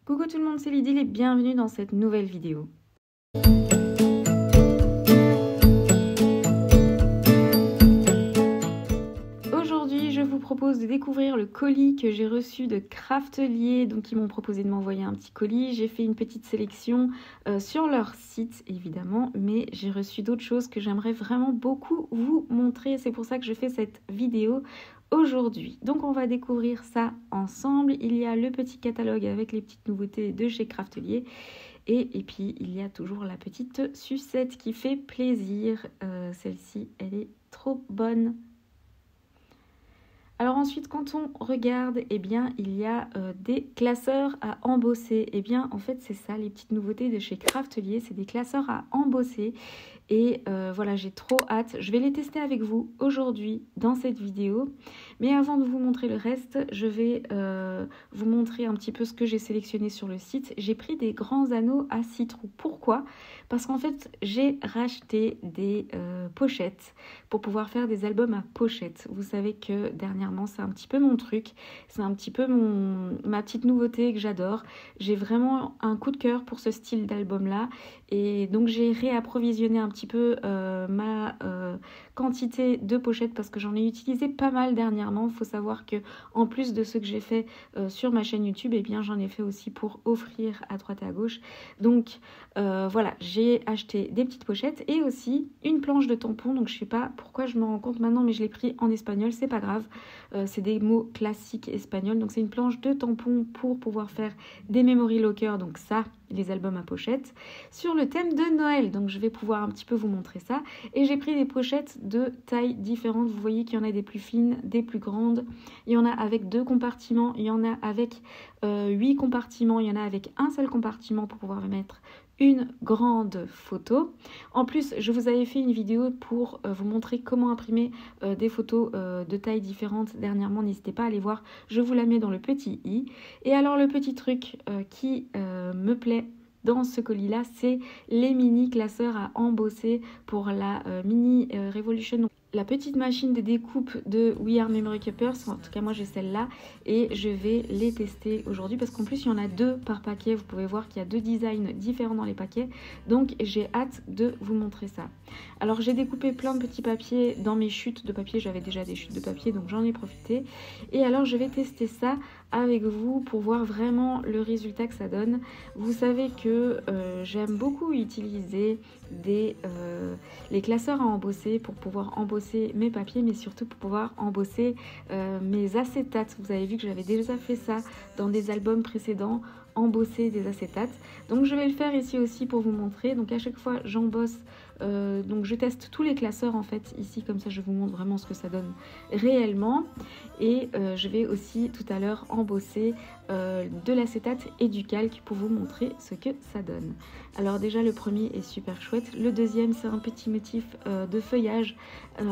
Coucou tout le monde, c'est Lydie et bienvenue dans cette nouvelle vidéo. Aujourd'hui, je vous propose de découvrir le colis que j'ai reçu de Craftelier. Donc, ils m'ont proposé de m'envoyer un petit colis. J'ai fait une petite sélection sur leur site, évidemment, mais j'ai reçu d'autres choses que j'aimerais vraiment beaucoup vous montrer. C'est pour ça que je fais cette vidéo aujourd'hui. Donc, on va découvrir ça ensemble. Il y a le petit catalogue avec les petites nouveautés de chez Craftelier. Et puis, il y a toujours la petite sucette qui fait plaisir. Celle-ci, elle est trop bonne. Alors ensuite, quand on regarde, eh bien, il y a des classeurs à embosser. Eh bien, en fait, c'est ça, les petites nouveautés de chez Craftelier. C'est des classeurs à embosser. Et voilà, j'ai trop hâte. Je vais les tester avec vous aujourd'hui dans cette vidéo. Mais avant de vous montrer le reste, je vais vous montrer un petit peu ce que j'ai sélectionné sur le site. J'ai pris des grands anneaux à 6 trous. Pourquoi? Parce qu'en fait, j'ai racheté des pochettes pour pouvoir faire des albums à pochettes. Vous savez que dernièrement, c'est un petit peu mon truc. C'est un petit peu ma petite nouveauté que j'adore. J'ai vraiment un coup de cœur pour ce style d'album-là. Et donc, j'ai réapprovisionné un petit peu ma quantité de pochettes parce que j'en ai utilisé pas mal dernièrement. Il faut savoir que en plus de ce que j'ai fait sur ma chaîne YouTube, eh bien j'en ai fait aussi pour offrir à droite et à gauche. Donc voilà, j'ai acheté des petites pochettes et aussi une planche de tampons. Donc je sais pas pourquoi je me rends compte maintenant, mais je l'ai pris en espagnol, c'est pas grave. C'est des mots classiques espagnols. Donc c'est une planche de tampons pour pouvoir faire des memory lockers. Donc ça, les albums à pochettes sur le thème de Noël. Donc je vais pouvoir un petit peu vous montrer ça. Et j'ai pris des pochettes de tailles différentes. Vous voyez qu'il y en a des plus fines, des plus grandes. Il y en a avec 2 compartiments. Il y en a avec 8 compartiments. Il y en a avec un seul compartiment pour pouvoir mettre une grande photo. En plus, je vous avais fait une vidéo pour vous montrer comment imprimer des photos de tailles différentes dernièrement. N'hésitez pas à aller voir. Je vous la mets dans le petit i. Et alors, le petit truc qui me plaît dans ce colis-là, c'est les mini classeurs à embosser pour la Mini Revolution. La petite machine de découpe de We Are Memory Keepers, en tout cas moi j'ai celle-là et je vais les tester aujourd'hui parce qu'en plus il y en a 2 par paquet. Vous pouvez voir qu'il y a 2 designs différents dans les paquets, donc j'ai hâte de vous montrer ça. Alors j'ai découpé plein de petits papiers dans mes chutes de papier, j'avais déjà des chutes de papier donc j'en ai profité. Et alors je vais tester ça avec vous pour voir vraiment le résultat que ça donne. Vous savez que j'aime beaucoup utiliser les classeurs à embosser pour pouvoir embosser mes papiers, mais surtout pour pouvoir embosser mes acétates. Vous avez vu que j'avais déjà fait ça dans des albums précédents, embosser des acétates. Donc je vais le faire ici aussi pour vous montrer. Donc à chaque fois j'embosse, donc je teste tous les classeurs en fait ici, comme ça je vous montre vraiment ce que ça donne réellement. Et je vais aussi tout à l'heure embosser de l'acétate et du calque pour vous montrer ce que ça donne. Alors déjà le premier est super chouette. Le deuxième c'est un petit motif de feuillage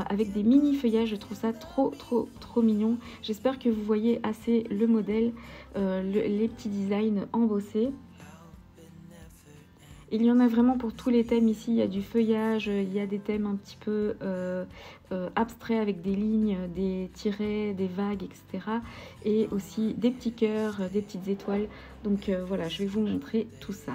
avec des mini feuillages. Je trouve ça trop mignon. J'espère que vous voyez assez le modèle, les petits designs embossés. Il y en a vraiment pour tous les thèmes ici. Il y a du feuillage, il y a des thèmes un petit peu abstraits avec des lignes, des tirets, des vagues, etc. Et aussi des petits cœurs, des petites étoiles. Donc voilà, je vais vous montrer tout ça.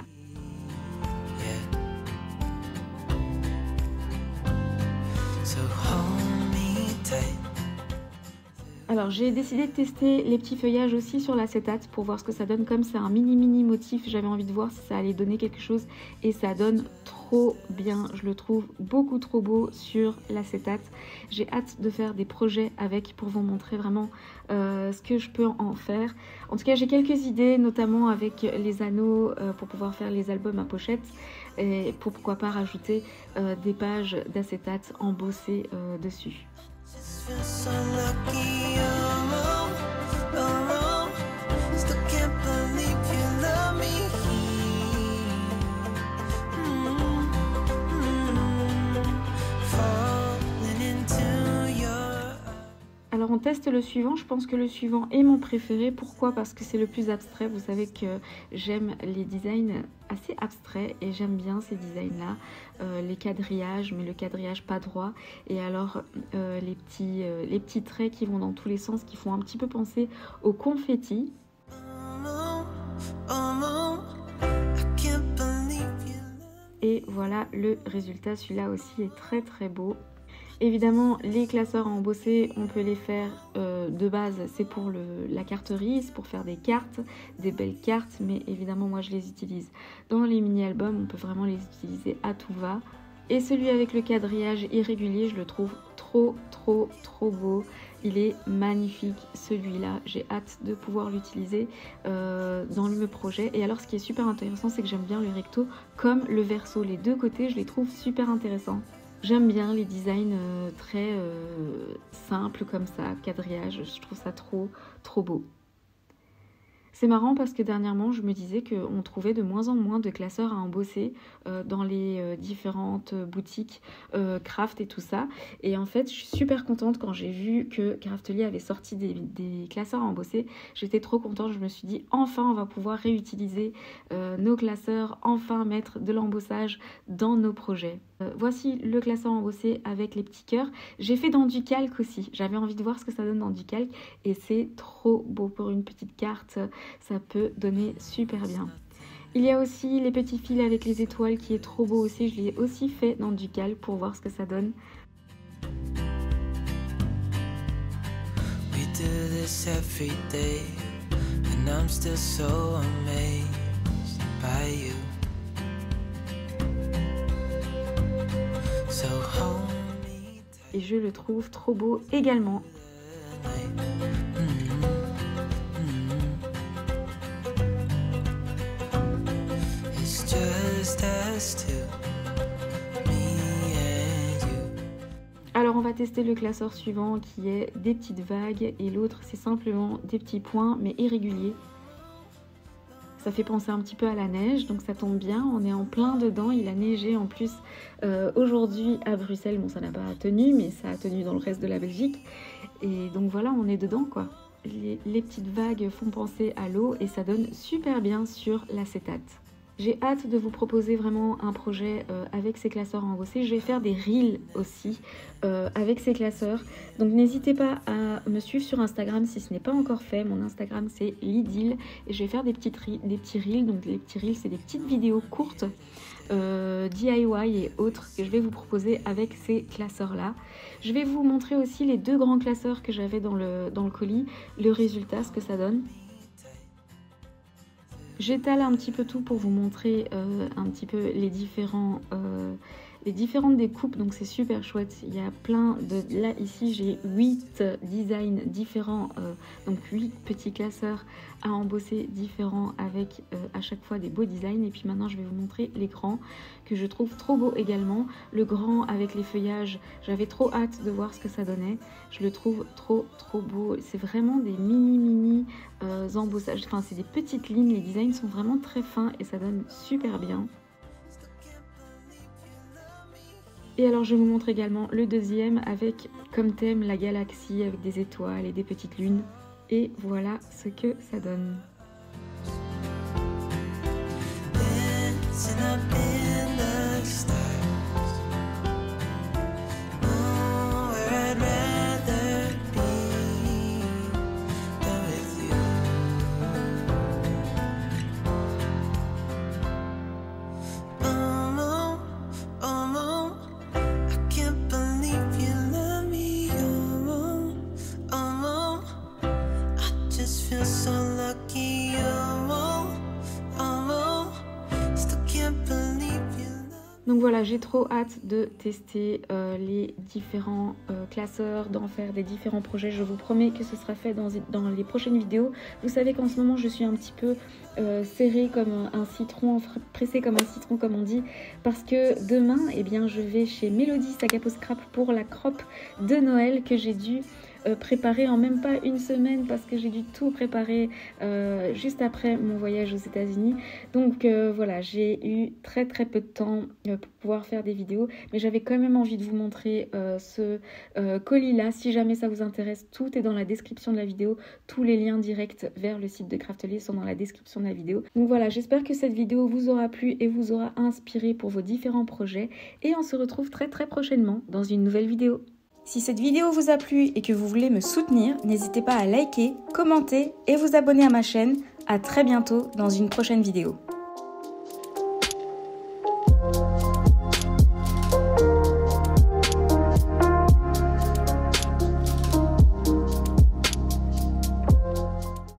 Alors j'ai décidé de tester les petits feuillages aussi sur l'acétate pour voir ce que ça donne. Comme c'est un mini motif, j'avais envie de voir si ça allait donner quelque chose et ça donne trop bien. Je le trouve beaucoup trop beau sur l'acétate. J'ai hâte de faire des projets avec pour vous montrer vraiment ce que je peux en faire. En tout cas j'ai quelques idées, notamment avec les anneaux pour pouvoir faire les albums à pochette et pourquoi pas rajouter des pages d'acétate embossées dessus. Alors on teste le suivant, je pense que le suivant est mon préféré. Pourquoi? Parce que c'est le plus abstrait. Vous savez que j'aime les designs assez abstraits et j'aime bien ces designs là. Les quadrillages, mais le quadrillage pas droit. Et alors les petits traits qui vont dans tous les sens, qui font un petit peu penser au confetti. Et voilà le résultat, celui-là aussi est très très beau. Évidemment, les classeurs à embosser, on peut les faire de base, c'est pour la carterie, c'est pour faire des cartes, des belles cartes, mais évidemment, moi je les utilise dans les mini-albums, on peut vraiment les utiliser à tout va. Et celui avec le quadrillage irrégulier, je le trouve trop beau. Il est magnifique, celui-là. J'ai hâte de pouvoir l'utiliser dans le projet. Et alors, ce qui est super intéressant, c'est que j'aime bien le recto comme le verso. Les deux côtés, je les trouve super intéressants. J'aime bien les designs très simples comme ça, quadrillage. Je trouve ça trop beau. C'est marrant parce que dernièrement, je me disais qu'on trouvait de moins en moins de classeurs à embosser dans les différentes boutiques craft et tout ça. Et en fait, je suis super contente quand j'ai vu que Craftelier avait sorti des classeurs à embosser. J'étais trop contente, je me suis dit enfin on va pouvoir réutiliser nos classeurs, enfin mettre de l'embossage dans nos projets. Voici le classeur embossé avec les petits cœurs. J'ai fait dans du calque aussi. J'avais envie de voir ce que ça donne dans du calque et c'est trop beau pour une petite carte. Ça peut donner super bien. Il y a aussi les petits fils avec les étoiles qui est trop beau aussi. Je l'ai aussi fait dans du calque pour voir ce que ça donne. We do this every day, and I'm still so amazed by you. Et je le trouve trop beau également. Alors on va tester le classeur suivant qui est des petites vagues et l'autre c'est simplement des petits points mais irréguliers. Ça fait penser un petit peu à la neige, donc ça tombe bien, on est en plein dedans. Il a neigé en plus aujourd'hui à Bruxelles. Bon, ça n'a pas tenu, mais ça a tenu dans le reste de la Belgique. Et donc voilà, on est dedans quoi. Les petites vagues font penser à l'eau et ça donne super bien sur l'acétate. J'ai hâte de vous proposer vraiment un projet avec ces classeurs embossés. Je vais faire des reels aussi avec ces classeurs. Donc n'hésitez pas à me suivre sur Instagram si ce n'est pas encore fait. Mon Instagram c'est Lidil et je vais faire des petits reels. Donc les petits reels c'est des petites vidéos courtes DIY et autres que je vais vous proposer avec ces classeurs là. Je vais vous montrer aussi les deux grands classeurs que j'avais dans le colis, le résultat, ce que ça donne. J'étale un petit peu tout pour vous montrer un petit peu les différentes découpes, donc c'est super chouette. Il y a plein de... Là, ici, j'ai 8 designs différents, donc 8 petits classeurs à embosser différents avec à chaque fois des beaux designs. Et puis maintenant, je vais vous montrer les grands que je trouve trop beaux également. Le grand avec les feuillages, j'avais trop hâte de voir ce que ça donnait. Je le trouve trop beau. C'est vraiment des mini embossages. Enfin, c'est des petites lignes. Les designs sont vraiment très fins et ça donne super bien. Et alors je vous montre également le deuxième avec comme thème la galaxie avec des étoiles et des petites lunes. Et voilà ce que ça donne. Donc voilà, j'ai trop hâte de tester les différents classeurs, d'en faire des différents projets. Je vous promets que ce sera fait dans les prochaines vidéos. Vous savez qu'en ce moment, je suis un petit peu serrée comme un citron, pressée comme un citron comme on dit. Parce que demain, eh bien, je vais chez Mélodie Sac à Peau Scrap pour la crop de Noël que j'ai dû préparé en même pas une semaine parce que j'ai dû tout préparer juste après mon voyage aux États-Unis. Donc voilà, j'ai eu très peu de temps pour pouvoir faire des vidéos, mais j'avais quand même envie de vous montrer ce colis là. Si jamais ça vous intéresse, tout est dans la description de la vidéo. Tous les liens directs vers le site de Craftelier sont dans la description de la vidéo. Donc voilà, j'espère que cette vidéo vous aura plu et vous aura inspiré pour vos différents projets, et on se retrouve très prochainement dans une nouvelle vidéo. Si cette vidéo vous a plu et que vous voulez me soutenir, n'hésitez pas à liker, commenter et vous abonner à ma chaîne. À très bientôt dans une prochaine vidéo.